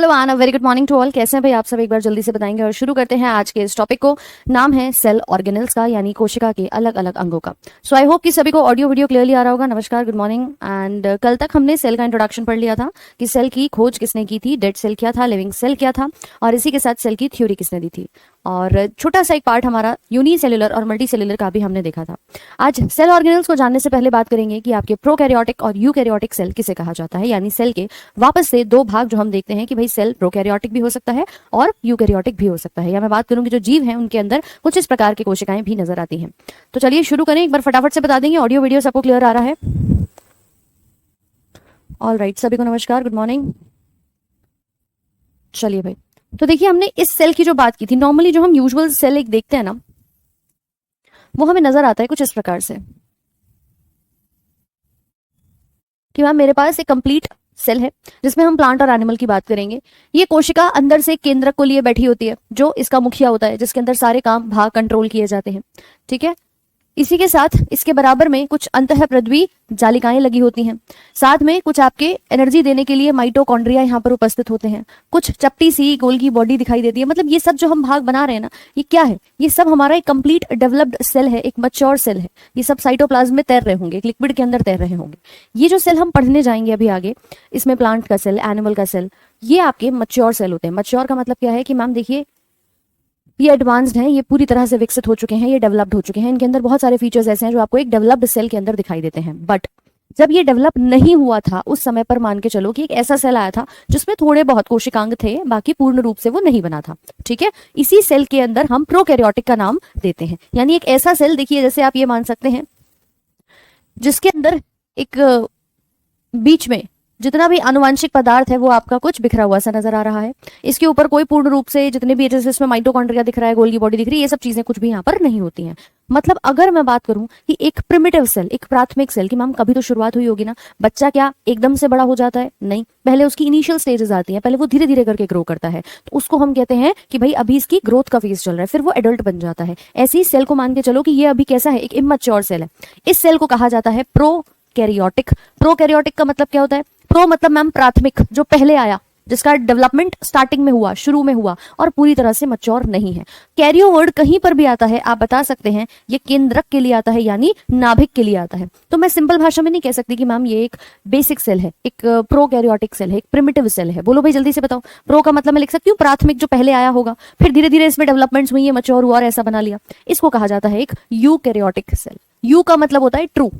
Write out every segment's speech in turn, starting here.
Hello आना, very good morning to all. कैसे हैं भाई आप सब, एक बार जल्दी से बताएंगे और शुरू करते हैं आज के इस टॉपिक को। नाम है सेल ऑर्गेनल्स का, यानी कोशिका के अलग अलग अंगों का। सो आई होप कि सभी को ऑडियो वीडियो क्लियरली आ रहा होगा। नमस्कार, गुड मॉर्निंग। एंड कल तक हमने सेल का इंट्रोडक्शन पढ़ लिया था कि सेल की खोज किसने की थी, डेड सेल क्या था, लिविंग सेल क्या था, और इसी के साथ सेल की थ्योरी किसने दी थी। और छोटा सा एक पार्ट हमारा यूनिसेल्युलर और मल्टी सेल्युलर का भी हमने देखा था। आज सेल ऑर्गेनल्स को जानने से पहले बात करेंगे कि आपके प्रोकैरियोटिक और यूकैरियोटिक सेल किसे कहा जाता है, यानी सेल के वापस से दो भाग जो हम देखते हैं कि भाई सेल प्रोकैरियोटिक भी हो सकता है और यूकैरियोटिक भी हो सकता है। या मैं बात करूंगी जो जीव हैं उनके अंदर कुछ इस प्रकार की कोशिकाएं भी नजर आती हैं। तो चलिए शुरू करें, एक बार फटाफट से बता देंगे ऑडियो वीडियो सबको क्लियर आ रहा है। ऑल राइट, सभी को नमस्कार, गुड मॉर्निंग। चलिए भाई, तो देखिए हमने इस सेल की जो बात की थी, नॉर्मली जो हम यूजुअल सेल एक देखते हैं ना, वो हमें नजर आता है कुछ इस प्रकार से कि मैम मेरे पास एक कंप्लीट सेल है जिसमें हम प्लांट और एनिमल की बात करेंगे। ये कोशिका अंदर से केंद्रक को लिए बैठी होती है जो इसका मुखिया होता है, जिसके अंदर सारे काम भाग कंट्रोल किए जाते हैं। ठीक है, इसी के साथ इसके बराबर में कुछ अंतःप्रद्वी जालिकाएं लगी होती हैं। साथ में कुछ आपके एनर्जी देने के लिए माइटोकॉन्ड्रिया यहाँ पर उपस्थित होते हैं। कुछ चपटी सी गोल्गी बॉडी दिखाई देती है। मतलब ये सब जो हम भाग बना रहे हैं ना, ये क्या है? ये सब हमारा एक कंप्लीट डेवलप्ड सेल है, एक मैच्योर सेल है। ये सब साइटोप्लाज्म में तैर रहे होंगे, एक लिक्विड के अंदर तैर रहे होंगे। ये जो सेल हम पढ़ने जाएंगे अभी आगे, इसमें प्लांट का सेल, एनिमल का सेल, ये आपके मैच्योर सेल होते हैं। मैच्योर का मतलब क्या है कि मैम देखिए, ये एडवांस्ड हैं, ये पूरी तरह से विकसित हो चुके हैं, ये डेवलप्ड हो चुके हैं। इनके अंदर बहुत सारे फीचर्स ऐसे हैं जो आपको एक डेवलप्ड सेल के अंदर दिखाई देते हैं। बट जब ये डेवलप नहीं हुआ था उस समय पर मान के चलो कि एक ऐसा सेल आया था जिसमें थोड़े बहुत कोशिकांग थे, बाकी पूर्ण रूप से वो नहीं बना था। ठीक है, इसी सेल के अंदर हम प्रोकैरियोटिक का नाम देते हैं। यानी एक ऐसा सेल, देखिए जैसे आप ये मान सकते हैं जिसके अंदर एक बीच में जितना भी आनुवांशिक पदार्थ है वो आपका कुछ बिखरा हुआ सा नजर आ रहा है। इसके ऊपर कोई पूर्ण रूप से जितने भी, जैसे इसमें माइटोकॉन्ड्रिया दिख रहा है, गोल्गी बॉडी दिख रही है, ये सब चीजें कुछ भी यहाँ पर नहीं होती हैं। मतलब अगर मैं बात करूं कि एक प्रिमिटिव सेल, एक प्राथमिक सेल की मैम कभी तो शुरुआत हुई होगी ना। बच्चा क्या एकदम से बड़ा हो जाता है? नहीं, पहले उसकी इनिशियल स्टेजेस आती हैं, पहले वो धीरे धीरे करके ग्रो करता है। तो उसको हम कहते हैं कि भाई अभी इसकी ग्रोथ का फेज चल रहा है, फिर वो एडल्ट बन जाता है। ऐसे ही सेल को मान के चलो कि ये अभी कैसा है, एक इमैच्योर सेल है। इस सेल को कहा जाता है प्रोकैरियोटिक। प्रोकैरियोटिक का मतलब क्या होता है? प्रो मतलब मैम प्राथमिक, जो पहले आया, जिसका डेवलपमेंट स्टार्टिंग में हुआ, शुरू में हुआ और पूरी तरह से मैच्योर नहीं है। कैरियो वर्ड कहीं पर भी आता है, आप बता सकते हैं ये केंद्रक के लिए आता है, यानी नाभिक के लिए आता है। तो मैं सिंपल भाषा में नहीं कह सकती कि मैम ये एक बेसिक सेल है, एक प्रोकैरियोटिक सेल है, एक प्रिमिटिव सेल है। बोलो भाई जल्दी से बताओ। प्रो का मतलब मैं लिख सकती हूँ प्राथमिक, जो पहले आया होगा, फिर धीरे धीरे इसमें डेवलपमेंट्स हुई है, मैच्योर हुआ और ऐसा बना लिया। इसको कहा जाता है एक यूकैरियोटिक सेल। यू का मतलब होता है ट्रू,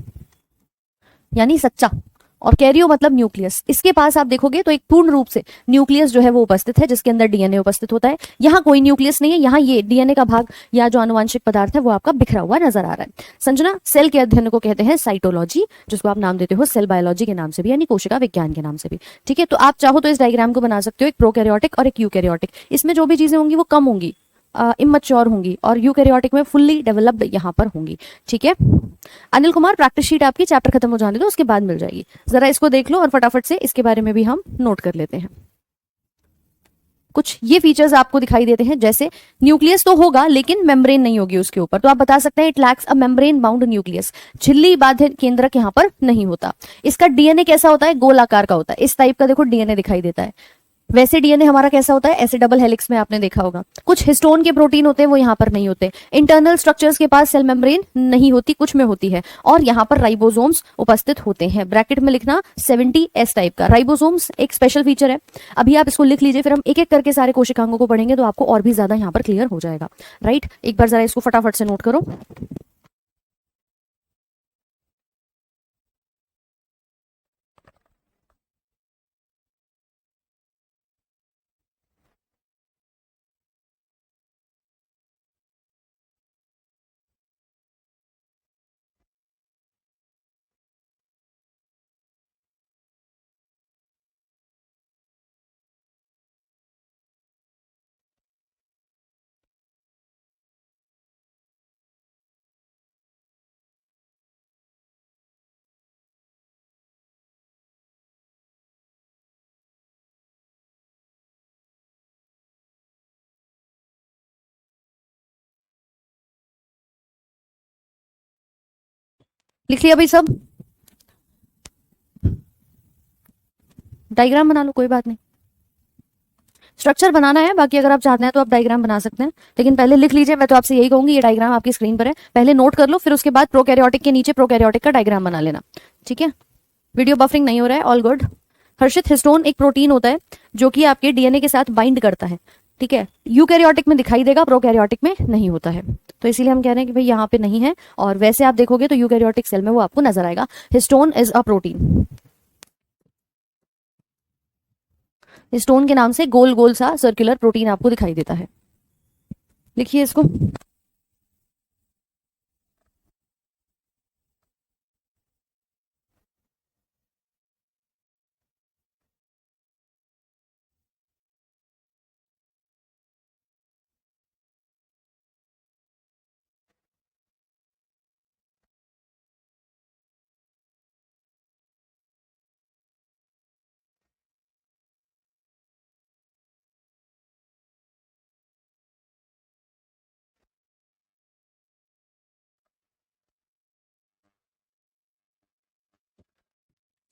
यानी सच्चा, और कैरियो मतलब न्यूक्लियस। इसके पास आप देखोगे तो एक पूर्ण रूप से न्यूक्लियस जो है वो उपस्थित है, जिसके अंदर डीएनए उपस्थित होता है। यहाँ कोई न्यूक्लियस नहीं है, यहाँ ये डीएनए का भाग या जो आनुवांशिक पदार्थ है वो आपका बिखरा हुआ नजर आ रहा है। संजना, सेल के अध्ययन को कहते हैं साइटोलॉजी, जिसको आप नाम देते हो सेल बायोलॉजी के नाम से भी, यानी कोशिका विज्ञान के नाम से भी। ठीक है, तो आप चाहो तो इस डायग्राम को बना सकते हो, एक प्रोकैरियोटिक और एक यूकैरियोटिक। इसमें जो भी चीजें होंगी वो कम होंगी, इमैच्योर होंगी, और यूकैरियोटिक में फुल्ली डेवलप्ड यहाँ पर होंगी। ठीक है, अनिल कुमार, प्रैक्टिस शीट आपकी चैप्टर खत्म हो जाने दो, उसके बाद मिल जाएगी। जरा इसको देख लो और फटाफट से इसके बारे में भी हम नोट कर लेते हैं। कुछ ये फीचर्स आपको दिखाई देते हैं, जैसे न्यूक्लियस तो होगा लेकिन मेम्ब्रेन नहीं होगी उसके ऊपर, तो आप बता सकते हैं it lacks a membrane bound nucleus. झिल्ली बाधित केंद्रक यहाँ पर नहीं होता। इसका डीएनए कैसा होता है? गोलाकार का होता है। इस टाइप का देखो डीएनए दिखाई देता है। वैसे डीएनए हमारा कैसा होता है? ऐसे डबल हेलिक्स में, आपने देखा होगा। कुछ हिस्टोन के प्रोटीन होते हैं वो यहाँ पर नहीं होते। इंटरनल स्ट्रक्चर्स के पास सेल मेम्ब्रेन नहीं होती, कुछ में होती है, और यहाँ पर राइबोसोम्स उपस्थित होते हैं। ब्रैकेट में लिखना 70S टाइप का। राइबोसोम्स एक स्पेशल फीचर है। अभी आप इसको लिख लीजिए, फिर हम एक एक करके सारे कोशिकांगों को पढ़ेंगे तो आपको और भी ज्यादा यहाँ पर क्लियर हो जाएगा। राइट, एक बार जरा इसको फटाफट से नोट करो। लिख लिया भाई सब? डायग्राम बना लो, कोई बात नहीं। स्ट्रक्चर बनाना है, बाकी अगर आप चाहते हैं तो आप डायग्राम बना सकते हैं, लेकिन पहले लिख लीजिए। मैं तो आपसे यही कहूंगी, ये डायग्राम आपकी स्क्रीन पर है, पहले नोट कर लो, फिर उसके बाद प्रोकैरियोटिक के नीचे प्रोकैरियोटिक का डायग्राम बना लेना, ठीक है। वीडियो बफरिंग नहीं हो रहा है, ऑल गुड। हर्षित, हिस्टोन एक प्रोटीन होता है जो कि आपके डीएनए के साथ बाइंड करता है, ठीक है। यूकैरियोटिक में दिखाई देगा, प्रोकैरियोटिक में नहीं होता है, तो इसीलिए हम कह रहे हैं कि भाई यहाँ पे नहीं है, और वैसे आप देखोगे तो यूकैरियोटिक सेल में वो आपको नजर आएगा। Histone is a protein. Histone के नाम से गोल गोल सा सर्कुलर प्रोटीन आपको दिखाई देता है। लिखिए इसको।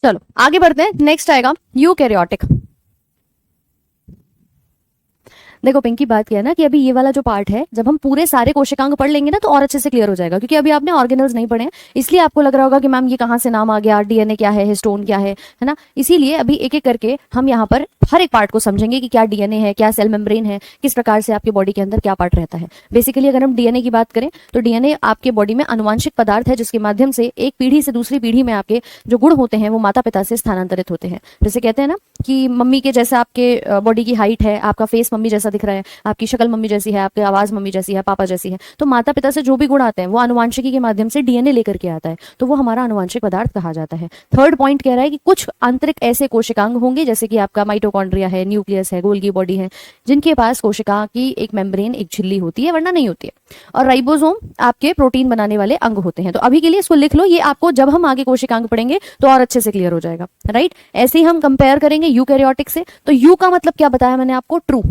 चलो आगे बढ़ते हैं, नेक्स्ट आएगा यूकैरियोटिक। देखो पिंकी, बात किया ना कि अभी ये वाला जो पार्ट है, जब हम पूरे सारे कोशिकांग पढ़ लेंगे ना तो और अच्छे से क्लियर हो जाएगा, क्योंकि अभी आपने ऑर्गेनल्स नहीं पढ़े हैं, इसलिए आपको लग रहा होगा कि मैम ये कहाँ से नाम आ गया, डीएनए क्या है, हिस्टोन क्या है ना। इसीलिए अभी एक एक करके हम यहाँ पर हर एक पार्ट को समझेंगे कि क्या डीएनए है, क्या सेल मेम्ब्रेन है, किस प्रकार से आपके बॉडी के अंदर क्या पार्ट रहता है। बेसिकली अगर हम डीएनए की बात करें तो डीएनए आपके बॉडी में अनुवांशिक पदार्थ है, जिसके माध्यम से एक पीढ़ी से दूसरी पीढ़ी में आपके जो गुण होते हैं वो माता पिता से स्थानांतरित होते हैं। जैसे कहते हैं ना कि मम्मी के जैसा आपके बॉडी की हाइट है, आपका फेस मम्मी जैसा दिख रहा है, आपकी शक्ल मम्मी जैसी है, आपकी आवाज मम्मी जैसी है, पापा जैसी है, तो माता पिता से जो भी गुण आते हैं वो अनुवांशिकी के माध्यम से डीएनए लेकर के आता है, तो वो हमारा अनुवांशिक पदार्थ कहा जाता है। थर्ड पॉइंट कह रहा है कि कुछ आंतरिक ऐसे कोशिकांग होंगे, जैसे कि आपका माइटोकॉन्ड्रिया है, न्यूक्लियस है, गोल्गी बॉडी है, जिनके पास कोशिका की एक मेम्ब्रेन, एक झिल्ली होती है, वरना नहीं होती है। और राइबोसोम आपके प्रोटीन बनाने वाले अंग होते हैं। तो अभी के लिए इसको लिख लो, ये आपको जब हम आगे कोशिकांग पढ़ेंगे तो और अच्छे से क्लियर हो जाएगा, राइट। ऐसे ही हम कंपेयर करेंगे यूकैरियोटिक से, तो यू का मतलब क्या बताया मैंने आपको, ट्रू।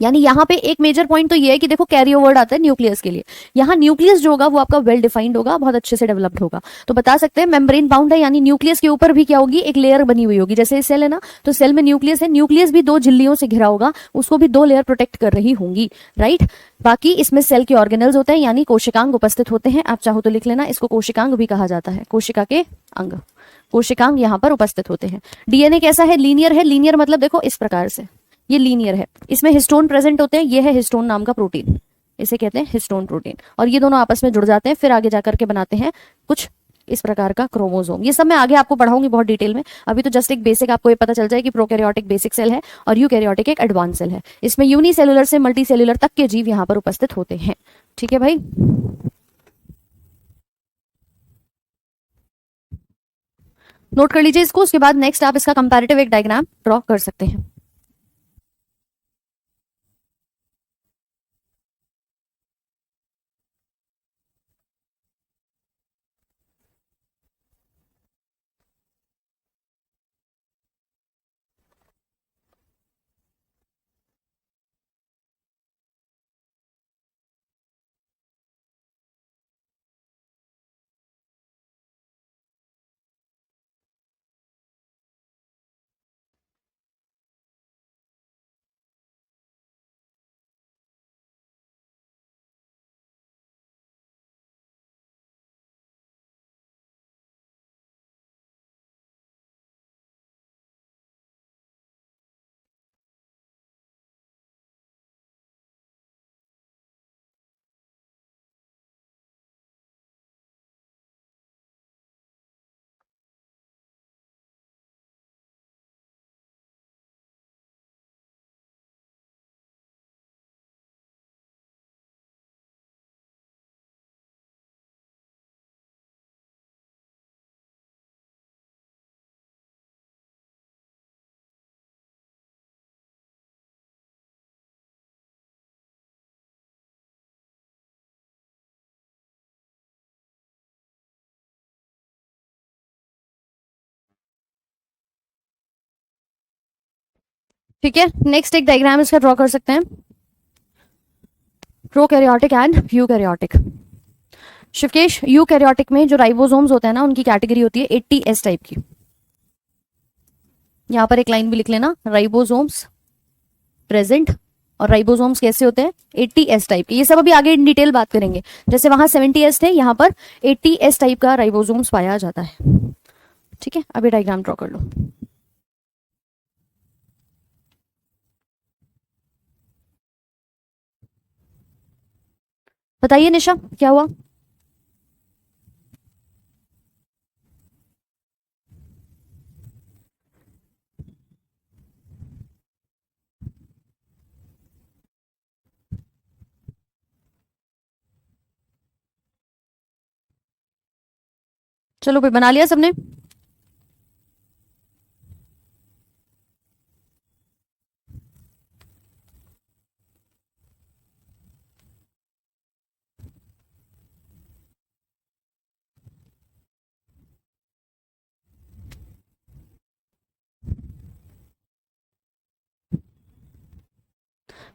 यानी यहाँ पे एक मेजर पॉइंट तो ये है कि देखो कैरियो वर्ड आता है न्यूक्लियस के लिए, यहाँ न्यूक्लियस जो होगा वो आपका वेल डिफाइंड होगा, बहुत अच्छे से डेवलप्ड होगा, तो बता सकते हैं मेम्ब्रेन बाउंड है, यानी न्यूक्लियस के ऊपर भी क्या होगी, एक लेयर बनी हुई होगी। जैसे सेल है ना, तो सेल में न्यूक्लियस है, न्यूक्लियस भी दो झिल्लियों से घिरा होगा, उसको भी दो लेयर प्रोटेक्ट कर रही होंगी, राइट। बाकी इसमें सेल के ऑर्गेनल्स होते हैं, यानी कोशिकांग उपस्थित होते हैं। आप चाहो तो लिख लेना, इसको कोशिकांग भी कहा जाता है, कोशिका के अंग, कोशिकांग यहाँ पर उपस्थित होते हैं। डीएनए कैसा है, लीनियर है। लीनियर मतलब देखो इस प्रकार से, ये लीनियर है, इसमें हिस्टोन प्रेजेंट होते हैं, ये है हिस्टोन नाम का प्रोटीन, इसे कहते हैं हिस्टोन प्रोटीन, और ये दोनों आपस में जुड़ जाते हैं, फिर आगे जाकर के बनाते हैं कुछ इस प्रकार का क्रोमोसोम। ये सब मैं आगे आपको पढ़ाऊंगी बहुत डिटेल में, अभी तो जस्ट एक बेसिक आपको ये पता चल जाए कि प्रोकैरियोटिक बेसिक सेल है और यूकैरियोटिक एक एडवांस सेल है। इसमें यूनिसेलुलर से मल्टीसेलुलर तक के जीव यहाँ पर उपस्थित होते हैं, ठीक है भाई। नोट कर लीजिए इसको, उसके बाद नेक्स्ट आप इसका कंपैरेटिव एक डायग्राम ड्रॉ कर सकते हैं। ठीक है, नेक्स्ट एक डायग्राम इसका ड्रॉ कर सकते हैं, प्रोकैरियोटिक एंड यूकैरियोटिक। शिवकेश, यूकैरियोटिक में जो राइबोसोम्स होते हैं ना, उनकी कैटेगरी होती है 80S टाइप की। यहां पर एक लाइन भी लिख लेना, राइबोसोम्स प्रेजेंट, और राइबोसोम्स कैसे होते हैं 80S टाइप के। ये सब अभी आगे इन डिटेल बात करेंगे। जैसे वहां 70S थे, यहाँ पर 80S टाइप का राइबोसोम्स पाया जाता है। ठीक है, अभी डायग्राम ड्रॉ कर लो। बताइए निशा क्या हुआ। चलो भाई, बना लिया सबने।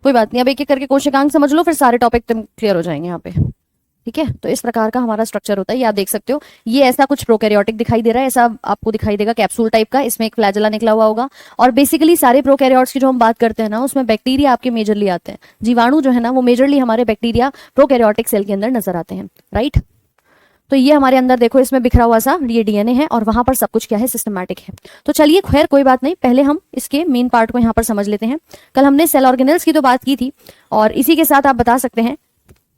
कोई बात नहीं, अब एक एक करके कोशिकांग समझ लो, फिर सारे टॉपिक तुम क्लियर हो जाएंगे यहाँ पे। ठीक है, तो इस प्रकार का हमारा स्ट्रक्चर होता है, ये आप देख सकते हो। ये ऐसा कुछ प्रोकैरियोटिक दिखाई दे रहा है, ऐसा आपको दिखाई देगा कैप्सूल टाइप का, इसमें एक फ्लैजेला निकला हुआ होगा। और बेसिकली सारे प्रोकैरियोट्स की जो हम बात करते हैं ना, उसमें बैक्टीरिया आपके मेजरली आते हैं। जीवाणु जो है ना, वो मेजरली हमारे बैक्टीरिया प्रोकैरियोटिक सेल के अंदर नजर आते हैं, राइट। तो ये हमारे अंदर देखो, इसमें बिखरा हुआ सा ये डीएनए है, और वहां पर सब कुछ क्या है, सिस्टमैटिक है। तो चलिए, खैर कोई बात नहीं, पहले हम इसके मेन पार्ट को यहाँ पर समझ लेते हैं। कल हमने सेल ऑर्गेनल्स की तो बात की थी, और इसी के साथ आप बता सकते हैं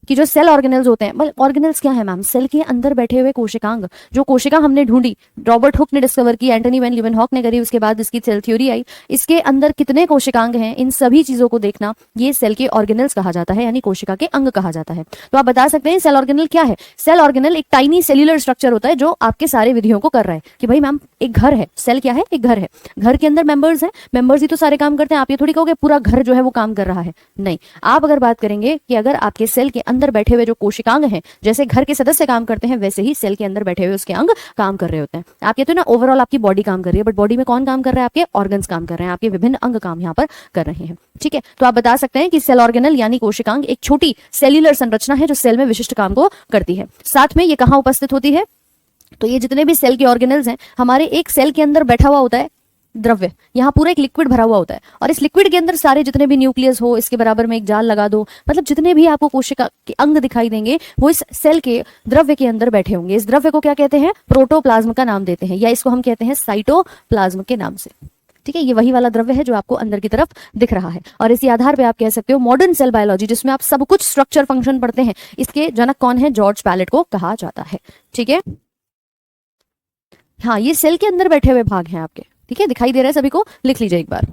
कि जो सेल ऑर्गेनल्स होते हैं, मतलब ऑर्गेनल्स क्या है मैम, सेल के अंदर बैठे हुए कोशिकांग। जो कोशिका हमने ढूंढी, रॉबर्ट हुक ने डिस्कवर की, एंटनी वैन लीeuwenhoek ने करी, उसके बाद इसकी सेल थ्योरी आई। इसके अंदर कितने कोशिकांग हैं, इन सभी चीजों को देखना, ये सेल के ऑर्गेनल्स कहा जाता है, यानी कोशिका के अंग कहा जाता है। तो आप बता सकते हैं सेल ऑर्गेनल क्या है। सेल ऑर्गेनल एक टाइनी सेल्यूलर स्ट्रक्चर होता है जो आपके सारे विधियों को कर रहा है कि भाई मैम एक घर है, सेल क्या है, एक घर है, घर के अंदर मेंबर्स हैं, मेंबर्स ही तो सारे काम करते हैं। आप ये थोड़ी कहोगे पूरा घर जो है वो काम कर रहा है, नहीं। आप अगर बात करेंगे कि अगर आपके सेल के अंदर बैठे हुए जो कोशिकांग हैं, जैसे घर के सदस्य काम करते हैं, वैसे ही सेल के अंदर बैठे हुए उसके अंग काम कर रहे होते हैं। आप कहते हो ना ओवरऑल आपकी बॉडी काम कर रही है, बट बॉडी में कौन काम कर रहा है, आपके ऑर्गन्स काम कर रहे हैं, आपके विभिन्न अंग काम यहाँ पर कर रहे हैं। ठीक है, तो आप बता सकते हैं कि सेल ऑर्गेनल यानी कोशिकांग एक छोटी सेल्यूलर संरचना है जो सेल में विशिष्ट काम को करती है। साथ में ये कहाँ उपस्थित होती है, तो ये जितने भी सेल के ऑर्गेनल्स हैं, हमारे एक सेल के अंदर बैठा हुआ होता है द्रव्य, यहाँ पूरा एक लिक्विड भरा हुआ होता है, और इस लिक्विड के अंदर सारे जितने भी न्यूक्लियस हो, इसके बराबर में एक जाल लगा दो, मतलब जितने भी आपको कोशिका के अंग दिखाई देंगे वो इस सेल के द्रव्य के अंदर बैठे होंगे। इस द्रव्य को क्या कहते हैं, प्रोटोप्लाज्म का नाम देते हैं, या इसको हम कहते हैं साइटोप्लाज्म के नाम से। ठीक है, ये वही वाला द्रव्य है जो आपको अंदर की तरफ दिख रहा है। और इसी आधार पे आप कह सकते हो मॉडर्न सेल बायोलॉजी, जिसमें आप सब कुछ स्ट्रक्चर फंक्शन पढ़ते हैं, इसके जनक कौन है, जॉर्ज पैलेट को कहा जाता है। ठीक है, हाँ, ये सेल के अंदर बैठे हुए भाग हैं आपके। ठीक है, दिखाई दे रहा है सभी को, लिख लीजिए एक बार।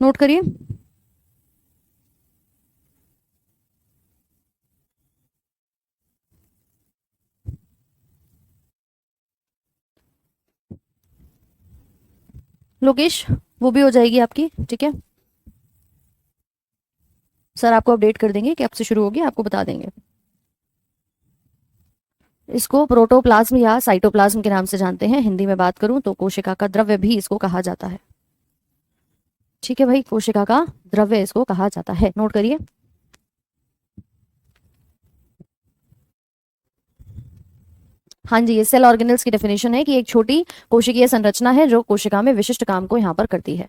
नोट करिए। लोकेश, वो भी हो जाएगी आपकी। ठीक है, सर आपको अपडेट कर देंगे कि अब से शुरू होगी, आपको बता देंगे। इसको प्रोटोप्लाज्म या साइटोप्लाज्म के नाम से जानते हैं। हिंदी में बात करूं तो कोशिका का द्रव्य भी इसको कहा जाता है। ठीक है भाई, कोशिका का द्रव्य इसको कहा जाता है, नोट करिए। हाँ जी, ये सेल ऑर्गेनल्स की डेफिनेशन है कि एक छोटी कोशिकीय संरचना है जो कोशिका में विशिष्ट काम को यहाँ पर करती है।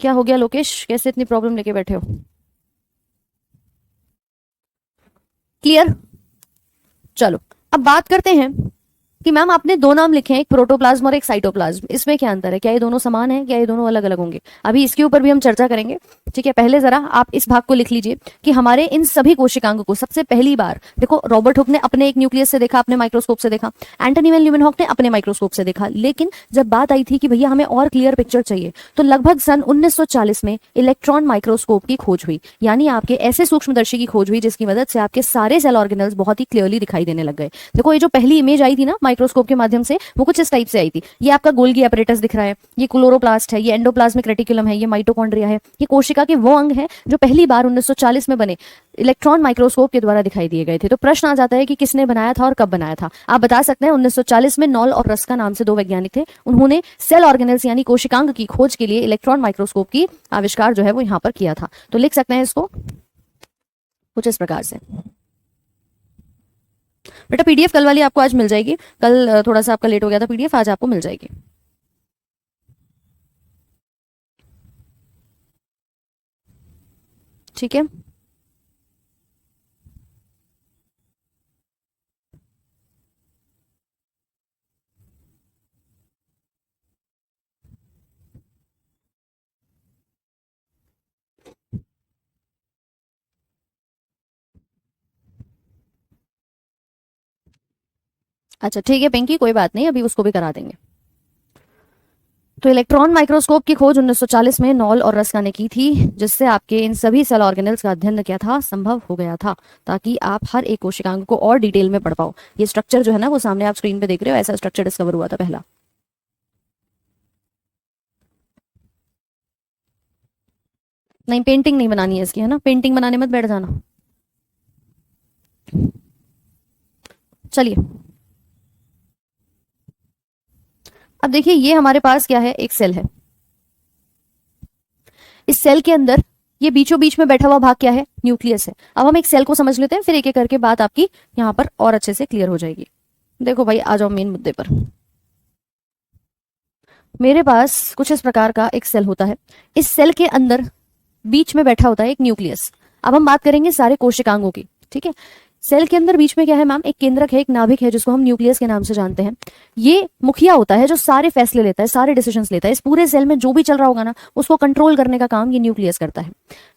क्या हो गया लोकेश, कैसे इतनी प्रॉब्लम लेके बैठे हो। क्लियर। चलो अब बात करते हैं कि मैम आपने दो नाम लिखे हैं, एक प्रोटोप्लाज्म और एक साइटोप्लाज्म, इसमें क्या अंतर है, क्या ये दोनों समान है, क्या ये दोनों अलग अलग होंगे, अभी इसके ऊपर भी हम चर्चा करेंगे। ठीक है, पहले जरा आप इस भाग को लिख लीजिए कि हमारे इन सभी कोशिकांगों को सबसे पहली बार देखो, रॉबर्ट हुक ने अपने एक न्यूक्लियस से देखा, अपने माइक्रोस्कोप से देखा, एंटनी वैन लीeuwenhoek ने अपने माइक्रोस्कोप से देखा। लेकिन जब बात आई थी कि भैया हमें और क्लियर पिक्चर चाहिए, तो लगभग सन 1940 में इलेक्ट्रॉन माइक्रोस्कोप की खोज हुई, यानी आपके ऐसे सूक्ष्मदर्शी की खोज हुई जिसकी मदद से आपके सारे सेल ऑर्गेनल्स बहुत ही क्लियरली दिखाई देने लग गए। देखो, ये जो पहली इमेज आई थी ना माइक्रोस्कोप के माध्यम से वो कुछ इस टाइप से आई थी। ये आपका गोल्गी एपरेटस दिख रहा है, ये क्लोरोप्लास्ट है, ये एंडोप्लाज्मिक रेटिकुलम है, ये माइटोकॉन्ड्रिया है। ये कोशिका के वो अंग है जो पहली बार 1940 में बने, इलेक्ट्रॉन माइक्रोस्कोप के द्वारा दिखाई दिए गए थे। तो प्रश्न आ जाता है कि किसने बनाया था और कब बनाया था। आप बता सकते हैं 1940 में नॉल और रस्का नाम से दो वैज्ञानिक थे, उन्होंने सेल ऑर्गेनेल्स यानी कोशिकांग की खोज के लिए इलेक्ट्रॉन माइक्रोस्कोप की आविष्कार जो है वो यहाँ पर किया था। तो लिख सकते हैं इसको कुछ इस प्रकार से। बेटा पीडीएफ कल वाली आपको आज मिल जाएगी, कल थोड़ा सा आपका लेट हो गया था पीडीएफ, आज आपको मिल जाएगी। ठीक है, अच्छा ठीक है पिंकी, कोई बात नहीं, अभी उसको भी करा देंगे। तो इलेक्ट्रॉन माइक्रोस्कोप की खोज 1940 में नॉल और रस्का ने की थी, जिससे आपके इन सभी सेल ऑर्गेनल्स का अध्ययन क्या था, संभव हो गया था, ताकि आप हर एक कोशिकांग को और डिटेल में पढ़ पाओ। ये स्ट्रक्चर जो है ना वो सामने आप स्क्रीन पे देख रहे हो, ऐसा स्ट्रक्चर डिस्कवर हुआ था पहला। नहीं पेंटिंग नहीं बनानी है इसकी, है ना, पेंटिंग बनाने मत बैठ जाना। चलिए अब देखिए, ये हमारे पास क्या है, एक सेल है। इस सेल के अंदर ये बीचों बीच में बैठा हुआ भाग क्या है, न्यूक्लियस है। अब हम एक सेल को समझ लेते हैं, फिर एक एक करके बात आपकी यहाँ पर और अच्छे से क्लियर हो जाएगी। देखो भाई, आ जाओ मेन मुद्दे पर। मेरे पास कुछ इस प्रकार का एक सेल होता है। इस सेल के अंदर बीच में बैठा होता है एक न्यूक्लियस। अब हम बात करेंगे सारे कोशिकांगों की, ठीक है। सेल के अंदर बीच में क्या है मैम, एक केंद्रक है, एक नाभिक है, जिसको हम न्यूक्लियस के नाम से जानते हैं। ये मुखिया होता है जो सारे फैसले लेता है, सारे डिसीजंस लेता है। इस पूरे सेल में जो भी चल रहा होगा ना, उसको कंट्रोल करने का काम ये न्यूक्लियस करता है।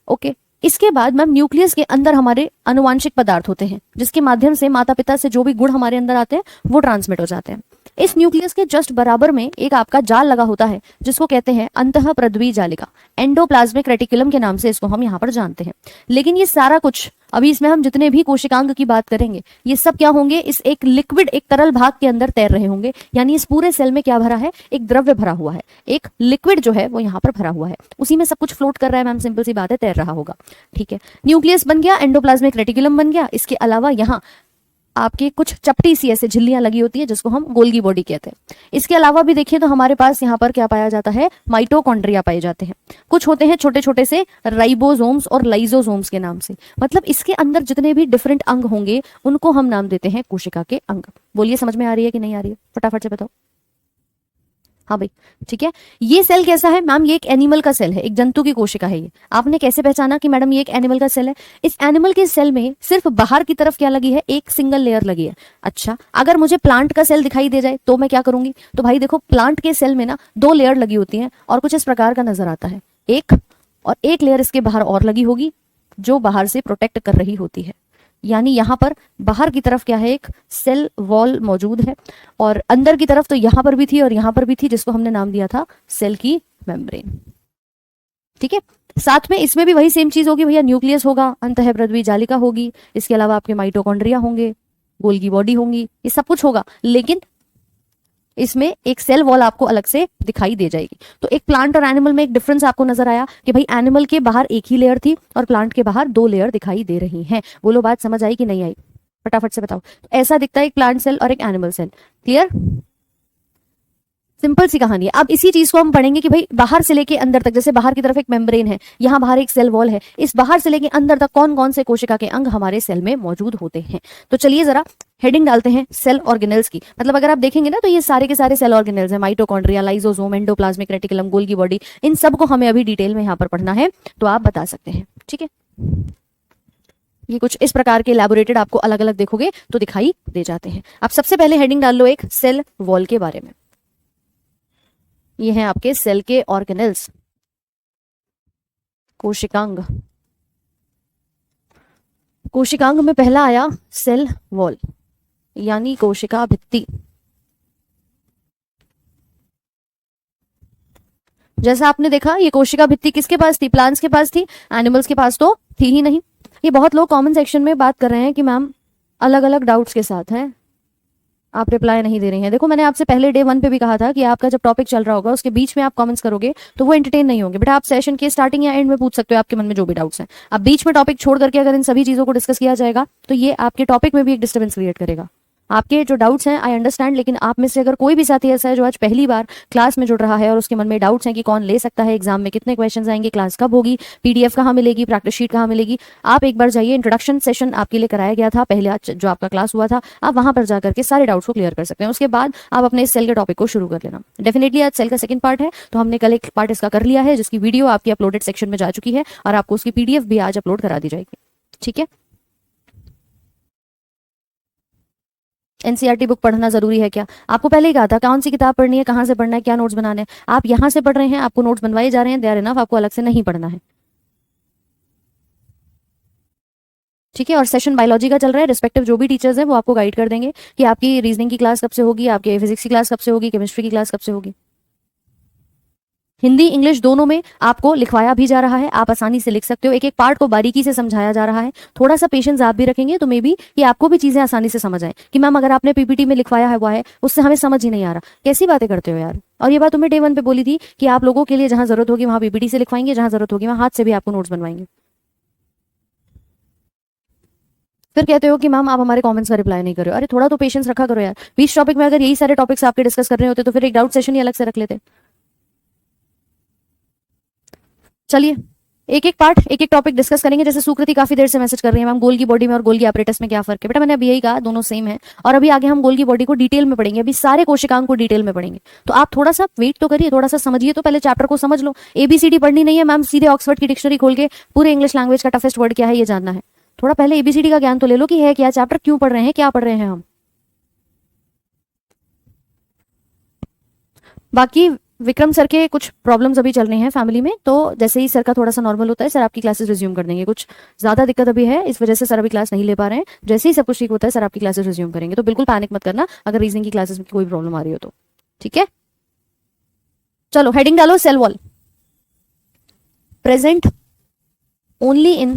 ओके, इसके बाद मैम न्यूक्लियस के अंदर हमारे आनुवांशिक पदार्थ होते हैं, जिसके माध्यम से माता पिता से जो भी गुण हमारे अंदर आते हैं वो ट्रांसमिट हो जाते हैं। इस न्यूक्लियस के जस्ट बराबर में एक आपका जाल लगा होता है, जिसको कहते हैं अंतःप्रद्वी जालिका, एंडोप्लाज्मिक रेटिकुलम के नाम से इसको हम यहाँ पर जानते हैं। लेकिन ये सारा कुछ, अभी इसमें हम जितने भी कोशिकांग की बात करेंगे, ये सब क्या होंगे, इस एक लिक्विड, एक तरल भाग के अंदर तैर रहे होंगे। यानी इस पूरे सेल में क्या भरा है, एक द्रव्य भरा हुआ है, एक लिक्विड जो है वो यहाँ पर भरा हुआ है, उसी में सब कुछ फ्लोट कर रहा है मैम, सिंपल सी बात है, तैर रहा होगा। ठीक है, न्यूक्लियस बन गया, एंडोप्लाज्मिक रेटिकुलम बन गया। इसके अलावा यहाँ आपके कुछ चपटी सी ऐसे झिल्लियां लगी होती है, जिसको हम गोल्गी बॉडी कहते हैं। इसके अलावा भी देखिए तो हमारे पास यहाँ पर क्या पाया जाता है, माइटोकॉन्ड्रिया पाए जाते हैं। कुछ होते हैं छोटे छोटे से राइबोसोम्स और लाइजोसोम्स के नाम से। मतलब इसके अंदर जितने भी डिफरेंट अंग होंगे, उनको हम नाम देते हैं कोशिका के अंग। बोलिए समझ में आ रही है कि नहीं आ रही है, फटाफट से बताओ। हाँ भाई, ठीक है। ये सेल कैसा है मैम, ये एक एनिमल का सेल है, एक जंतु की कोशिका है ये। आपने कैसे पहचाना कि मैडम ये एक एनिमल का सेल है? इस एनिमल के सेल में सिर्फ बाहर की तरफ क्या लगी है, एक सिंगल लेयर लगी है। अच्छा, अगर मुझे प्लांट का सेल दिखाई दे जाए तो मैं क्या करूंगी? तो भाई देखो, प्लांट के सेल में ना दो लेयर लगी होती है और कुछ इस प्रकार का नजर आता है, एक और एक लेयर इसके बाहर और लगी होगी, जो बाहर से प्रोटेक्ट कर रही होती है। यानी यहाँ पर बाहर की तरफ क्या है, एक सेल वॉल मौजूद है, और अंदर की तरफ तो यहाँ पर भी थी और यहाँ पर भी थी, जिसको हमने नाम दिया था सेल की मेम्ब्रेन। ठीक है, साथ में इसमें भी वही सेम चीज होगी भैया, न्यूक्लियस होगा, अंतःप्रद्वी जालिका होगी, इसके अलावा आपके माइटोकॉन्ड्रिया होंगे, गोल्गी बॉडी होंगी, ये सब कुछ होगा। लेकिन इसमें एक सेल वॉल आपको अलग से दिखाई दे जाएगी। तो एक प्लांट और एनिमल में एक डिफरेंस आपको नजर आया कि भाई एनिमल के बाहर एक ही लेयर थी और प्लांट के बाहर दो लेयर दिखाई दे रही हैं। बोलो बात समझ आई कि नहीं आई, फटाफट से बताओ। तो ऐसा दिखता है एक प्लांट सेल और एक एनिमल सेल। क्लियर, सिंपल सी कहानी है। अब इसी चीज को हम पढ़ेंगे कि भाई बाहर से लेके अंदर तक, जैसे बाहर की तरफ एक मेम्ब्रेन है, यहाँ बाहर एक सेल वॉल है, इस बाहर से लेके अंदर तक कौन कौन से कोशिका के अंग हमारे सेल में मौजूद होते हैं। तो चलिए जरा हेडिंग डालते हैं सेल ऑर्गेनेल्स की। मतलब अगर आप देखेंगे ना, तो ये सारे के सारे सेल ऑर्गेनेल्स हैं, mitochondria, lysosome, endoplasmic reticulum, Golgi body, इन सबको हमें अभी डिटेल में यहाँ पर पढ़ना है, तो आप बता सकते हैं। ठीक है, ये कुछ इस प्रकार के इलैबोरेटेड आपको अलग अलग देखोगे तो दिखाई दे जाते हैं। आप सबसे पहले हेडिंग डाल लो एक सेल वॉल के बारे में। ये हैं आपके सेल के ऑर्गेनेल्स, कोशिकांग। कोशिकांग में पहला आया सेल वॉल, यानी कोशिका भित्ति। जैसा आपने देखा, ये कोशिका भित्ति किसके पास थी? प्लांट्स के पास थी, एनिमल्स के पास तो थी ही नहीं। ये बहुत लोग कमेंट सेक्शन में बात कर रहे हैं कि मैम अलग अलग डाउट्स के साथ हैं, आप रिप्लाई नहीं दे रही हैं। देखो मैंने आपसे पहले डे 1 पे भी कहा था कि आपका जब टॉपिक चल रहा होगा उसके बीच में आप कमेंट्स करोगे तो वो एंटरटेन नहीं होंगे। बेटा आप सेशन के स्टार्टिंग या एंड में पूछ सकते हो आपके मन में जो भी डाउट्स हैं। अब बीच में टॉपिक छोड़ करके अगर इन सभी चीजों को डिस्कस किया जाएगा तो ये आपके टॉपिक में भी एक डिस्टर्बेंस क्रिएट करेगा। आपके जो डाउट्स हैं आई अंडरस्टैंड, लेकिन आप में से अगर कोई भी साथी ऐसा है जो आज पहली बार क्लास में जुड़ रहा है और उसके मन में डाउट्स हैं कि कौन ले सकता है एग्जाम में, कितने क्वेश्चंस आएंगे, क्लास कब होगी, पीडीएफ कहाँ मिलेगी, प्रैक्टिस शीट कहाँ मिलेगी, आप एक बार जाइए। इंट्रोडक्शन सेशन आपके लिए कराया गया था पहले आज जो आपका क्लास हुआ था, आप वहां पर जाकर के सारे डाउट्स को क्लियर कर सकते हैं। उसके बाद आप अपने इस सेल के टॉपिक को शुरू कर लेना। डेफिनेटली आज सेल का सेकंड पार्ट है, तो हमने कल एक पार्ट इसका कर लिया है जिसकी वीडियो आपकी अपलोडेड सेक्शन में जा चुकी है और आपको उसकी पीडीएफ भी आज अपलोड करा दी जाएगी। ठीक है। एनसीईआरटी बुक पढ़ना जरूरी है क्या? आपको पहले ही कहा था कौन सी किताब पढ़नी है, कहाँ से पढ़ना है, क्या नोट्स बनाने हैं। आप यहाँ से पढ़ रहे हैं, आपको नोट्स बनवाए जा रहे हैं, दे आर इनफ, आपको अलग से नहीं पढ़ना है। ठीक है। और सेशन बायोलॉजी का चल रहा है, रिस्पेक्टिव जो भी टीचर्स हैं वो आपको गाइड कर देंगे कि आपकी रीजनिंग की क्लास कब से होगी, आपके फिजिक्स की क्लास कब से होगी, केमिस्ट्री की क्लास कब से होगी। हिंदी इंग्लिश दोनों में आपको लिखवाया भी जा रहा है, आप आसानी से लिख सकते हो, एक एक पार्ट को बारीकी से समझाया जा रहा है। थोड़ा सा पेशेंस आप भी रखेंगे तो मे बी कि आपको भी चीजें आसानी से समझ आए कि मैम अगर आपने पीपीटी में लिखवाया हुआ है उससे हमें समझ ही नहीं आ रहा, कैसी बातें करते हो यार। और ये बात तुम्हें डे 1 पे बोली थी कि आप लोगों के लिए जहां जरूरत होगी वहां पीपीटी से लिखवाएंगे, जहां जरूरत होगी वहां हाथ से भी आपको नोट्स बनवाएंगे। फिर कहते हो कि मैम आप हमारे कमेंट्स का रिप्लाई नहीं कर रहे हो। अरे थोड़ा तो पेशेंस रखा करो यार। 20 टॉपिक में अगर यही सारे टॉपिक्स आपके डिस्कस कर रहे होते तो फिर एक डाउट सेशन ही अलग से रख लेते। चलिए एक एक पार्ट एक एक टॉपिक डिस्कस करेंगे। जैसे सुकृति काफी देर से मैसेज कर रही है मैम गोल्गी बॉडी में और गोल्गी एपरेटस में क्या फर्क है। बेटा मैंने अभी यही कहा दोनों सेम है, और अभी आगे हम गोल्गी बॉडी को डिटेल में पढ़ेंगे, अभी सारे कोशिकांग को डिटेल में पढ़ेंगे। तो आप थोड़ा सा वेट तो करिए, थोड़ा सा समझिए, तो पहले चैप्टर को समझ लो। एबीसीडी पढ़नी नहीं है मैम, सीधे ऑक्सफर्ड की डिक्शनरी खोल के पूरे इंग्लिश लैंग्वेज का टफेस्ट वर्ड क्या है ये जानना है। थोड़ा पहले एबीसीडी का ज्ञान तो ले लो कि है क्या चैप्टर, क्यों पढ़ रहे हैं, क्या पढ़ रहे हैं हम। बाकी विक्रम सर के कुछ प्रॉब्लम्स अभी चल रही हैं फैमिली में, तो जैसे ही सर का थोड़ा सा नॉर्मल होता है सर आपकी क्लासेस रिज्यूम कर देंगे। कुछ ज्यादा दिक्कत अभी है इस वजह से सर अभी क्लास नहीं ले पा रहे हैं। जैसे ही सब कुछ ठीक होता है सर आपकी क्लासेस रिज्यूम करेंगे, तो बिल्कुल पैनिक मत करना अगर रीजनिंग की क्लासेस में कोई प्रॉब्लम आ रही हो तो। ठीक है। चलो हेडिंग डालो cell wall. Present only in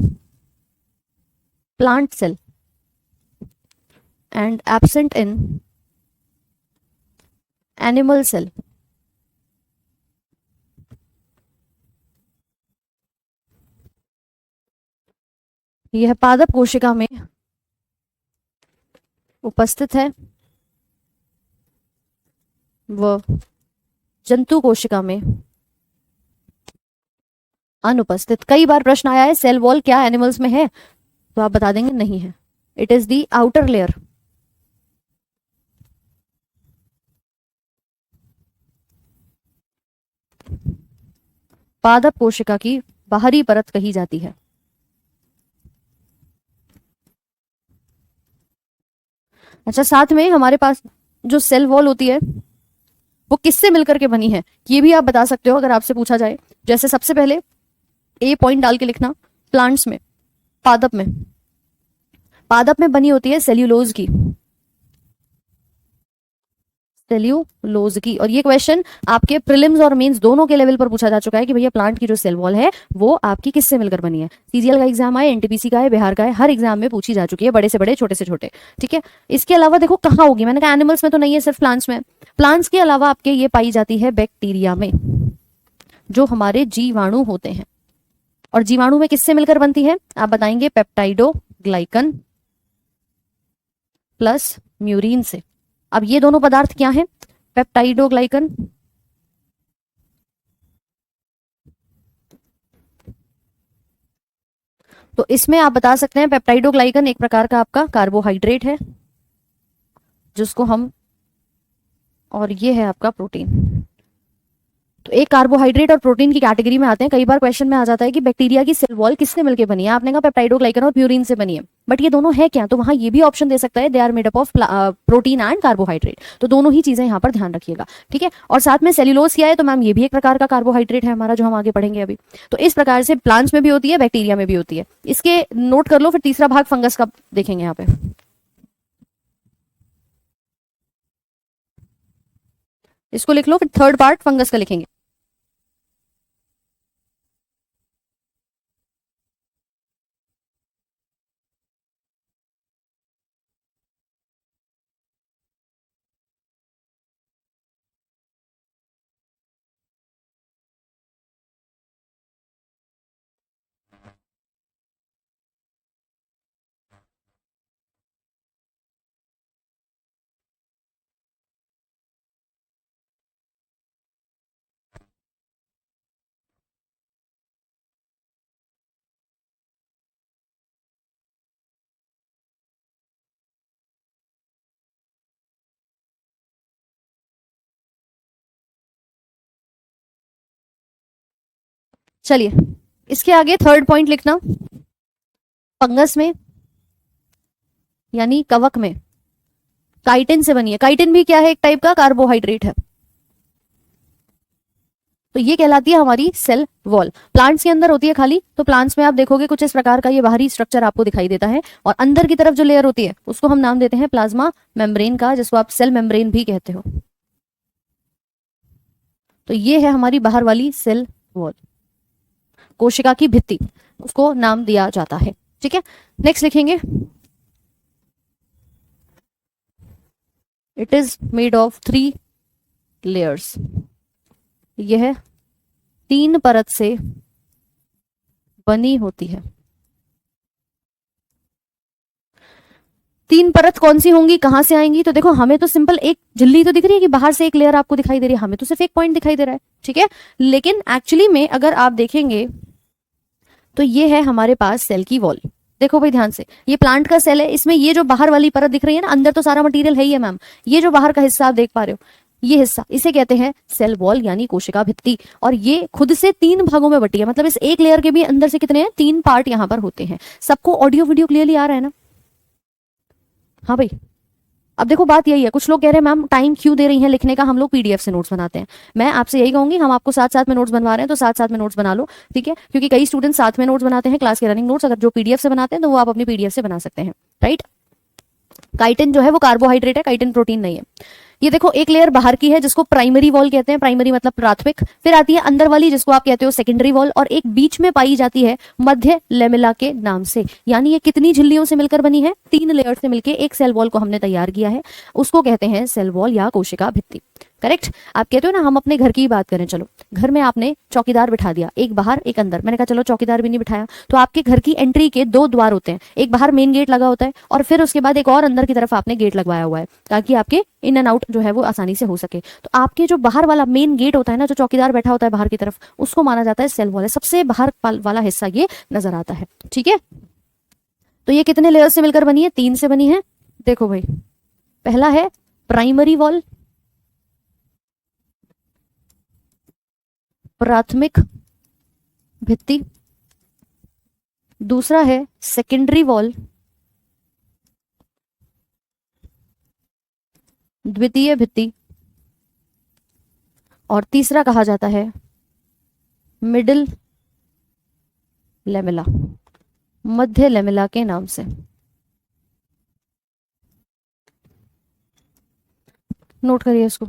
plant cell and absent in animal cell. यह पादप कोशिका में उपस्थित है व जंतु कोशिका में अनुपस्थित। कई बार प्रश्न आया है सेल वॉल क्या एनिमल्स में है, तो आप बता देंगे नहीं है, it is the outer layer. पादप कोशिका की बाहरी परत कही जाती है। अच्छा साथ में हमारे पास जो सेल वॉल होती है वो किससे मिलकर के बनी है ये भी आप बता सकते हो अगर आपसे पूछा जाए। जैसे सबसे पहले ए पॉइंट डाल के लिखना, प्लांट्स में, पादप में, पादप में बनी होती है सेल्यूलोज की, सेल्यूलोज की। और ये क्वेश्चन आपके प्रीलिम्स और मेंस दोनों के लेवल पर पूछा जा चुका है कि भैया प्लांट की जो सेल वॉल है वो आपकी किससे मिलकर बनी है। सीजीएल का एग्जाम है, एनटीपीसी का है, बिहार का है, हर एग्जाम में पूछी जा चुकी है, बड़े से बड़े छोटे से छोटे। ठीक है। इसके अलावा देखो कहाँ होगी, मैंने कहा एनिमल्स में तो नहीं है, सिर्फ प्लांट्स में। प्लांट्स के अलावा आपके ये पाई जाती है बैक्टीरिया में, जो हमारे जीवाणु होते हैं। और जीवाणु में किससे मिलकर बनती है आप बताएंगे, पेप्टाइडो ग्लाइकन प्लस म्यूरिन से। अब ये दोनों पदार्थ क्या है, पेप्टाइडो ग्लाइकन तो इसमें आप बता सकते हैं पेप्टाइडो ग्लाइकन एक प्रकार का आपका कार्बोहाइड्रेट है जिसको हम, और ये है आपका प्रोटीन। तो एक कार्बोहाइड्रेट और प्रोटीन की कैटेगरी में आते हैं। कई बार क्वेश्चन में आ जाता है कि बैक्टीरिया की सेल वॉल किससे मिलकर बनी है, आपने कहा पेप्टाइडोग्लाइकन और प्यूरिन से बनी है, बट ये दोनों है क्या, तो वहां ये भी ऑप्शन दे सकता है they are made up of protein and carbohydrate. तो दोनों ही चीजें यहाँ पर ध्यान रखिएगा। ठीक है। और साथ में सेल्यूलोज क्या है, तो मैम ये भी एक प्रकार का कार्बोहाइड्रेट है हमारा, जो हम आगे पढ़ेंगे अभी। तो इस प्रकार से प्लांट्स में भी होती है, बैक्टीरिया में भी होती है। इसके नोट कर लो, फिर तीसरा भाग फंगस का देखेंगे यहाँ पे। इसको लिख लो, फिर थर्ड पार्ट फंगस का लिखेंगे। चलिए इसके आगे थर्ड पॉइंट लिखना, फंगस में यानी कवक में काइटिन से बनी है। काइटिन भी क्या है, एक टाइप का कार्बोहाइड्रेट है। तो ये कहलाती है हमारी सेल वॉल। प्लांट्स के अंदर होती है खाली, तो प्लांट्स में आप देखोगे कुछ इस प्रकार का ये बाहरी स्ट्रक्चर आपको दिखाई देता है, और अंदर की तरफ जो लेयर होती है उसको हम नाम देते हैं प्लाज्मा मेम्ब्रेन का, जिसको आप सेल मेम्ब्रेन भी कहते हो। तो ये है हमारी बाहर वाली सेल वॉल, कोशिका की भित्ति, उसको नाम दिया जाता है। ठीक है, नेक्स्ट लिखेंगे, it is made of 3 layers. यह 3 परत से बनी होती है। 3 परत कौन सी होंगी, कहां से आएंगी? तो देखो हमें तो सिंपल एक झिल्ली तो दिख रही है कि बाहर से एक लेयर आपको दिखाई दे रही है, हमें तो सिर्फ एक पॉइंट दिखाई दे रहा है। ठीक है, लेकिन एक्चुअली में अगर आप देखेंगे तो ये है हमारे पास सेल की वॉल। देखो भाई ध्यान से, ये प्लांट का सेल है, इसमें ये जो बाहर वाली परत दिख रही है ना, अंदर तो सारा मटेरियल है ही है मैम, ये जो बाहर का हिस्सा आप देख पा रहे हो, ये हिस्सा, इसे कहते हैं सेल वॉल यानी कोशिका भित्ति। और ये खुद से 3 भागों में बटी है, मतलब इस एक लेयर के भी अंदर से कितने हैं, 3 पार्ट यहाँ पर होते हैं। सबको ऑडियो वीडियो क्लियरली आ रहा है ना? हाँ भाई, अब देखो बात यही है, कुछ लोग कह रहे हैं मैम टाइम क्यों दे रही हैं लिखने का, हम लोग पीडीएफ से नोट्स बनाते हैं। मैं आपसे यही कहूंगी, हम आपको साथ साथ में नोट्स बनवा रहे हैं तो साथ साथ में नोट्स बना लो। ठीक है, क्योंकि कई स्टूडेंट साथ में नोट्स बनाते हैं, क्लास के रनिंग नोट्स, अगर जो पीडीएफ से बनाते हैं तो वो आप अपनी पीडीएफ से बना सकते हैं। राइट, काइटिन जो है वो कार्बोहाइड्रेट है, काइटिन प्रोटीन नहीं है। ये देखो एक लेयर बाहर की है जिसको प्राइमरी वॉल कहते हैं, प्राइमरी मतलब प्राथमिक। फिर आती है अंदर वाली जिसको आप कहते हो सेकेंडरी वॉल, और एक बीच में पाई जाती है मध्य लेमिला के नाम से। यानी ये कितनी झिल्लियों से मिलकर बनी है, 3 लेयर से मिलकर एक सेल वॉल को हमने तैयार किया है, उसको कहते हैं सेल वॉल या कोशिका भित्ति। करेक्ट, आप कहते हो ना हम अपने घर की ही बात करें, चलो घर में आपने चौकीदार बिठा दिया, एक बाहर एक अंदर, मैंने कहा चलो चौकीदार भी नहीं बिठाया, तो आपके घर की एंट्री के 2 द्वार होते हैं, एक बाहर मेन गेट लगा होता है और फिर उसके बाद एक और अंदर की तरफ आपने गेट लगवाया हुआ है, ताकि आपके इन एंड आउट जो है वो आसानी से हो सके। तो आपके जो बाहर वाला मेन गेट होता है ना, जो चौकीदार बैठा होता है बाहर की तरफ, उसको माना जाता है सेल वॉल है, सबसे बाहर वाला हिस्सा ये नजर आता है। ठीक है, तो ये कितने लेयर से मिलकर बनी है, 3 से बनी है। देखो भाई, पहला है प्राइमरी वॉल, प्राथमिक भित्ति, दूसरा है सेकेंडरी वॉल, द्वितीय भित्ति, और तीसरा कहा जाता है मिडिल लेमिला, मध्य लेमिला के नाम से। नोट करिए इसको।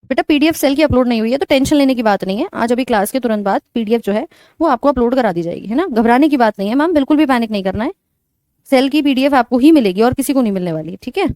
बेटा पीडीएफ सेल की अपलोड नहीं हुई है तो टेंशन लेने की बात नहीं है, आज अभी क्लास के तुरंत बाद पीडीएफ जो है वो आपको अपलोड करा दी जाएगी, है ना, घबराने की बात नहीं है मैम, बिल्कुल भी पैनिक नहीं करना है। सेल की पीडीएफ आपको ही मिलेगी और किसी को नहीं मिलने वाली, ठीक है।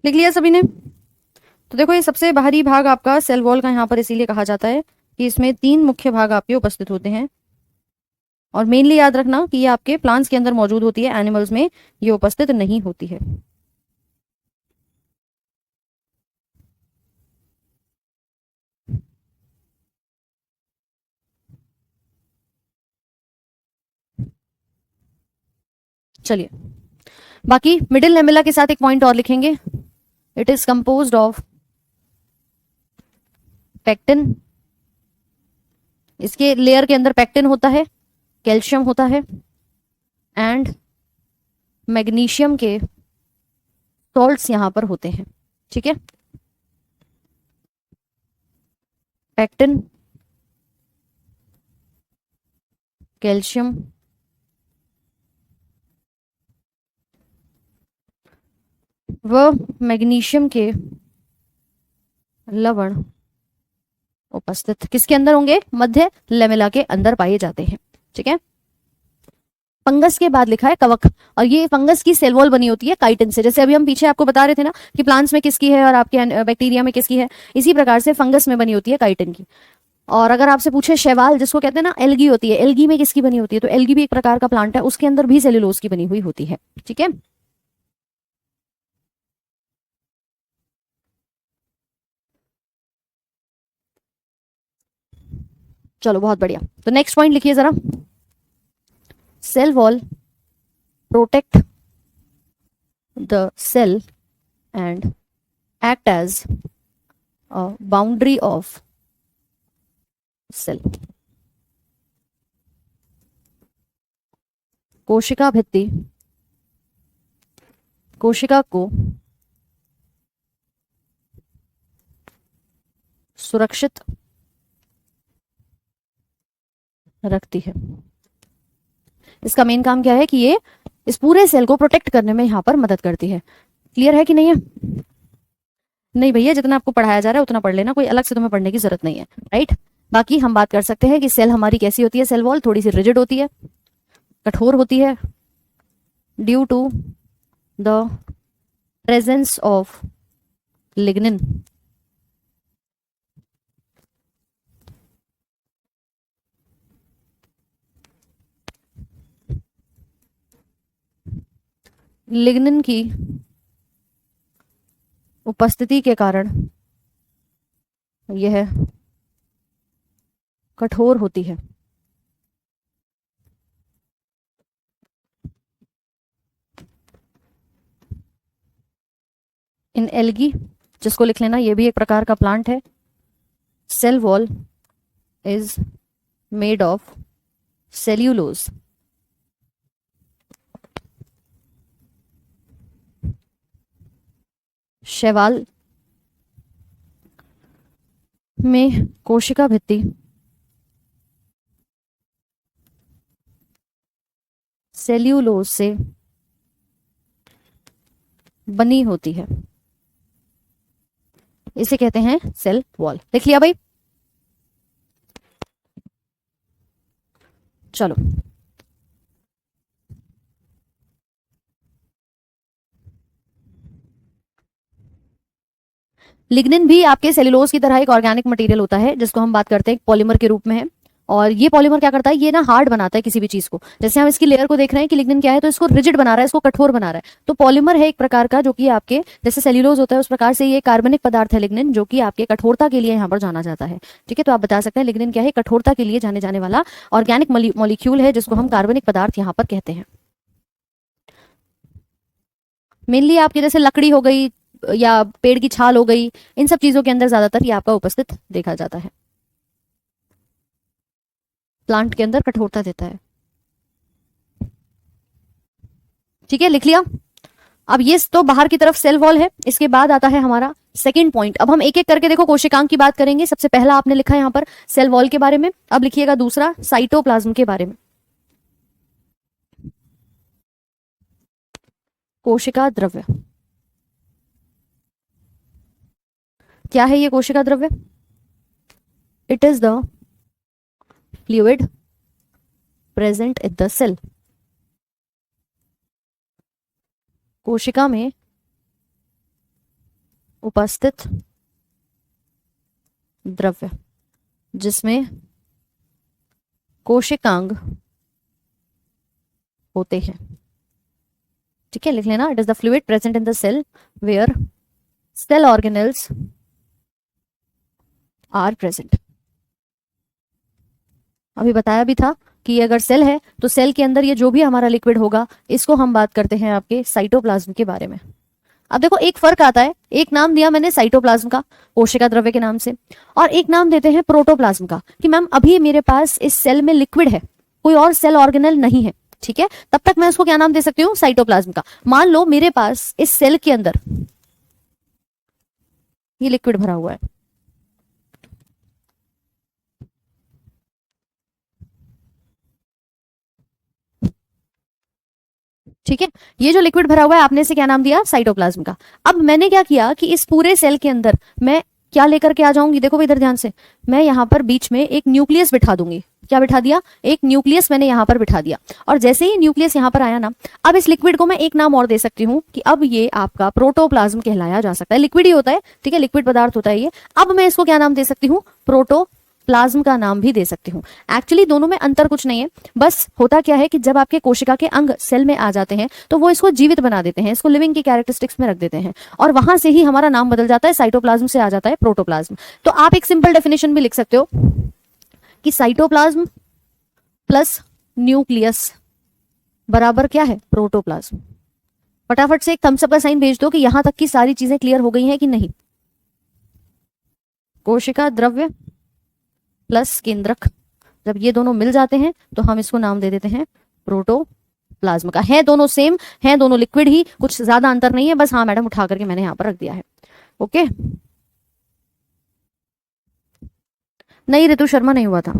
लिख लिया सभी ने? तो देखो ये सबसे बाहरी भाग आपका सेल वॉल का यहाँ पर इसीलिए कहा जाता है कि इसमें 3 मुख्य भाग आपके उपस्थित होते हैं, और मेनली याद रखना कि ये आपके प्लांट्स के अंदर मौजूद होती है, एनिमल्स में ये उपस्थित नहीं होती है। चलिए बाकी मिडिल लेमिला के साथ एक पॉइंट और लिखेंगे, it is composed of pectin. इसके लेयर के अंदर पेक्टिन होता है, कैल्शियम होता है, एंड मैग्नीशियम के सॉल्ट्स यहां पर होते हैं। ठीक है, पेक्टिन, कैल्शियम, व मैग्नीशियम के लवण उपस्थित किसके अंदर होंगे, मध्य लेमिला के अंदर पाए जाते हैं। ठीक है, फंगस के बाद लिखा है कवक, और ये फंगस की सेल वॉल बनी होती है काइटिन से। जैसे अभी हम पीछे आपको बता रहे थे ना कि प्लांट्स में किसकी है और आपके बैक्टीरिया में किसकी है, इसी प्रकार से फंगस में बनी होती है काइटिन की। और अगर आपसे पूछे शैवाल, जिसको कहते हैं ना एल्गी होती है, एल्गी में किसकी बनी होती है, तो एल्गी भी एक प्रकार का प्लांट है, उसके अंदर भी सेल्यूलोज की बनी हुई होती है। ठीक है, चलो बहुत बढ़िया। तो नेक्स्ट पॉइंट लिखिए जरा, cell wall protect the cell and act as a boundary of cell. कोशिका भित्ति कोशिका को सुरक्षित रखती है। इसका मेन काम क्या है कि ये इस पूरे सेल को प्रोटेक्ट करने में यहां पर मदद करती है। क्लियर है कि नहीं है? नहीं भैया, जितना आपको पढ़ाया जा रहा है उतना पढ़ लेना, कोई अलग से तुम्हें पढ़ने की जरूरत नहीं है, राइट। बाकी हम बात कर सकते हैं कि सेल हमारी कैसी होती है, सेल वॉल थोड़ी सी रिजिड होती है, कठोर होती है, due to the presence of lignin. Lignin की उपस्थिति के कारण यह कठोर होती है। इन एल्गी, जिसको लिख लेना, ये भी एक प्रकार का प्लांट है, cell wall is made of cellulose. शैवाल में कोशिका भित्ति सेल्यूलोज से बनी होती है, इसे कहते हैं सेल वॉल। देख लिया भाई? चलो, लिग्निन भी आपके सेल्यूलोज की तरह एक ऑर्गेनिक मटेरियल होता है, जिसको हम बात करते हैं पॉलीमर के रूप में है। और ये पॉलीमर क्या करता है, ये ना हार्ड बनाता है किसी भी चीज को। जैसे हम इसकी लेयर को देख रहे हैं कि लिग्निन क्या है, तो इसको रिजिड बना रहा है, इसको कठोर बना रहा है। तो पॉलीमर है एक प्रकार का, जो कि आपके जैसे सेल्यूलोज होता है उस प्रकार से ये कार्बनिक पदार्थ है लिग्निन, जो कि आपके कठोरता के लिए यहाँ पर जाना जाता है। ठीक है, तो आप बता सकते हैं लिग्निन क्या है, कठोरता के लिए जाने जाने वाला ऑर्गेनिक मॉलिक्यूल है, जिसको हम कार्बनिक पदार्थ यहाँ पर कहते हैं। मेनली आपके जैसे लकड़ी हो गई या पेड़ की छाल हो गई, इन सब चीजों के अंदर ज्यादातर ये आपका उपस्थित देखा जाता है। प्लांट के अंदर कठोरता देता है। ठीक है, लिख लिया? अब ये तो बाहर की तरफ सेल वॉल है। इसके बाद आता है हमारा सेकंड पॉइंट। अब हम एक एक करके देखो कोशिकांग की बात करेंगे। सबसे पहला आपने लिखा है यहाँ पर सेल वॉल के बारे में, अब लिखिएगा दूसरा साइटोप्लाज्म के बारे में। कोशिका द्रव्य क्या है? ये कोशिका द्रव्य, it is the fluid present in the cell. कोशिका में उपस्थित द्रव्य, जिसमें कोशिकांग होते हैं। ठीक है, लिख लेना, it is the fluid present in the cell where cell organelles are present. अभी बताया भी था कि अगर सेल है तो सेल के अंदर ये जो भी हमारा लिक्विड होगा, इसको हम बात करते हैं आपके साइटोप्लाज्म के बारे में। अब देखो एक फर्क आता है, एक नाम दिया मैंने साइटोप्लाज्म का कोशिका द्रव्य के नाम से, और एक नाम देते हैं प्रोटोप्लाज्म का, कि मैम अभी मेरे पास इस सेल में लिक्विड है, कोई और सेल ऑर्गेनेल नहीं है। ठीक है, तब तक मैं उसको क्या नाम दे सकती हूँ? साइटोप्लाज्म का। मान लो मेरे पास इस सेल के अंदर ये लिक्विड भरा हुआ है, ठीक है, ये जो लिक्विड भरा हुआ है आपने इसे क्या नाम दिया? साइटोप्लाज्म का। अब मैंने क्या किया कि इस पूरे सेल के अंदर मैं क्या लेकर के आ जाऊंगी? देखो इधर ध्यान से, मैं यहाँ पर बीच में एक न्यूक्लियस बिठा दूंगी। क्या बिठा दिया? एक न्यूक्लियस मैंने यहाँ पर बिठा दिया। और जैसे ही न्यूक्लियस यहाँ पर आया ना, अब इस लिक्विड को मैं एक नाम और दे सकती हूँ कि अब ये आपका प्रोटोप्लाज्म कहलाया जा सकता है। लिक्विड ही होता है, ठीक है, लिक्विड पदार्थ होता है ये। अब मैं इसको क्या नाम दे सकती हूँ? प्रोटोप्लाज्म प्लाज्म का नाम भी दे सकती हूँ। एक्चुअली दोनों में अंतर कुछ नहीं है, बस होता क्या है कि जब आपके कोशिका के अंग सेल में आ जाते हैं तो वो इसको जीवित बना देते हैं, इसको लिविंग की कैरेक्टरिस्टिक्स में रख देते हैं, और वहां से ही हमारा नाम बदल जाता है, साइटोप्लाज्म से आ जाता है प्रोटोप्लाज्म। तो आप एक सिंपल डेफिनेशन भी लिख सकते हो कि साइटोप्लाज्म प्लस न्यूक्लियस बराबर क्या है, प्रोटोप्लाज्म। फटाफट से एक थम्स अप का साइन भेज दो कि यहां तक की सारी चीजें क्लियर हो गई हैं कि नहीं। कोशिका द्रव्य प्लस केंद्रक, जब ये दोनों मिल जाते हैं तो हम इसको नाम दे देते हैं प्रोटोप्लाज्म का। है दोनों सेम, है दोनों लिक्विड ही, कुछ ज्यादा अंतर नहीं है, बस हाँ मैडम उठा करके मैंने यहां पर रख दिया है। ओके, नहीं ऋतु शर्मा नहीं हुआ था।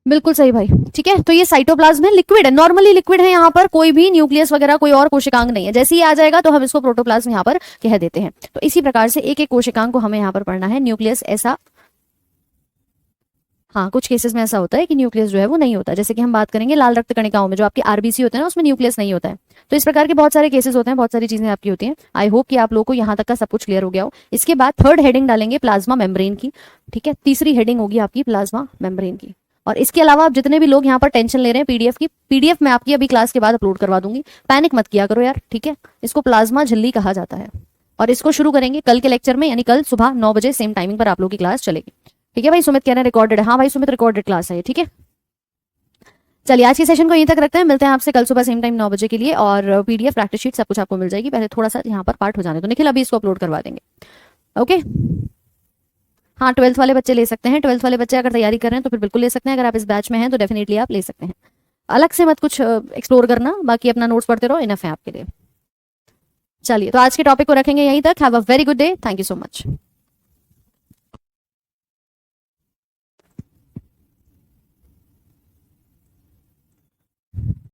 बिल्कुल सही भाई, ठीक है। तो ये साइटोप्लाज्म है, लिक्विड है, नॉर्मली लिक्विड है, यहाँ पर कोई भी न्यूक्लियस वगैरह कोई और कोशिकांग नहीं है। जैसे ही आ जाएगा तो हम इसको प्रोटोप्लाज्म यहाँ पर कह देते हैं। तो इसी प्रकार से एक एक कोशिकांग को हमें यहाँ पर पढ़ना है। न्यूक्लियस ऐसा, हाँ कुछ केसेस में ऐसा होता है कि न्यूक्लियस जो है वो नहीं होता, जैसे कि हम बात करेंगे लाल रक्त कणिकाओं में जो आपके आरबीसी होते हैं ना, उसमें न्यूक्लियस नहीं होता है। तो इस प्रकार के बहुत सारे केसेस होते हैं, बहुत सारी चीजें आपकी होती हैं। आई होप कि आप लोगों को यहाँ तक का सब कुछ क्लियर हो गया हो। इसके बाद थर्ड हेडिंग डालेंगे प्लाज्मा मेम्ब्रेन की, ठीक है। तीसरी हेडिंग होगी आपकी प्लाज्मा मेम्ब्रेन की। और इसके अलावा आप जितने भी लोग यहाँ पर टेंशन ले रहे हैं पीडीएफ की, पीडीएफ मैं आपकी अभी क्लास के बाद अपलोड करवा दूंगी, पैनिक मत किया करो यार, ठीक है। इसको प्लाज्मा झिल्ली कहा जाता है और इसको शुरू करेंगे कल के लेक्चर में, यानी कल सुबह 9 बजे सेम टाइमिंग पर आप लोगों की क्लास चलेगी, ठीक है भाई। सुमित कह रहे हैं रिकॉर्डेड है, हाँ भाई सुमित रिकॉर्डेड क्लास है, ठीक है। चलिए आज की सेशन को यहीं तक रखते हैं, मिलते हैं आपसे कल सुबह सेम टाइम 9 बजे के लिए, और पीडीएफ प्रैक्टिस शीट सब कुछ आपको मिल जाएगी। पहले थोड़ा सा यहाँ पर पार्ट हो जाने तो निखिल अभी इसको अपलोड करवा देंगे, ओके। हाँ 12th वाले बच्चे ले सकते हैं, 12th वाले बच्चे अगर तैयारी कर रहे हैं तो फिर बिल्कुल ले सकते हैं, अगर आप इस बैच में हैं तो डेफिनेटली आप ले सकते हैं। अलग से मत कुछ एक्सप्लोर करना, बाकी अपना नोट्स पढ़ते रहो, इनफ है आपके लिए। चलिए तो आज के टॉपिक को रखेंगे यहीं तक। Have a very good day, thank you so much.